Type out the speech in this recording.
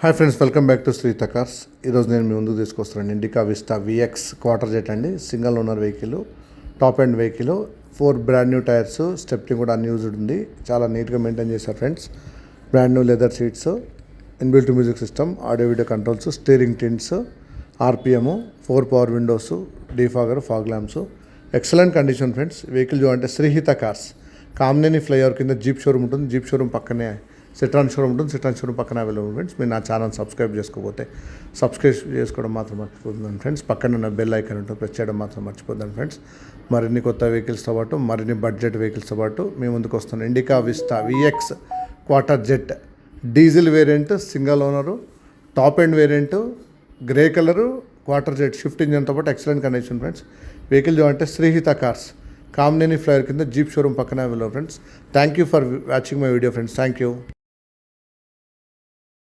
Hi friends, welcome back to Shritha cars. ఈరోజు నేను మీ ముందుకు తీసుకొస్తున్నాను Indica Vista VX quadrajet అండి. Single owner vehicle, top end vehicle, 4 brand new tyres, stepney కూడా అన్యూజ్డ్ ఉంది. చాలా నీట్గా మెయింటైన్ చేశారు friends. Brand new leather seats, inbuilt music system, audio video controls, steering tins, RPM, 4 power windows, defogger, fog lamps, excellent condition friends. Vehicle అంటే Srihitha cars, Kamineni flyover కింద Jeep showroom ఉంటుంది. Jeep showroom పక్కనే Citroen showroom ఉంటుంది. Citroen showroom పక్కన available friends. మీరు నా channel subscribe చేసుకోకపోతే subscribe చేసుకోవడం మాత్రం మర్చిపోతుందండి ఫ్రెండ్స్. పక్కన ఉన్న బెల్ ఐకాన్ ఉంటుంది, ప్రెస్ చేయడం మాత్రం మర్చిపోద్దాం ఫ్రెండ్స్. మరిన్ని కొత్త వెహికల్స్తో పాటు, మరిన్ని బడ్జెట్ వెహికల్స్తో పాటు మీ ముందుకు వస్తున్నాను Indica Vista VX quadrajet, diesel variant, single owner, top end variant, grey colour, quadrajet, shift ఇంజన్తో పాటు ఎక్సలెంట్ కండిషన్ ఫ్రెండ్స్. వెహికల్ అంటే శ్రీహిత కార్స్, కామినేని ఫ్లైఓవర్ కింద జీప్ షోరూమ్ పక్కన available friends. Thank you for watching my video friends. Thank you.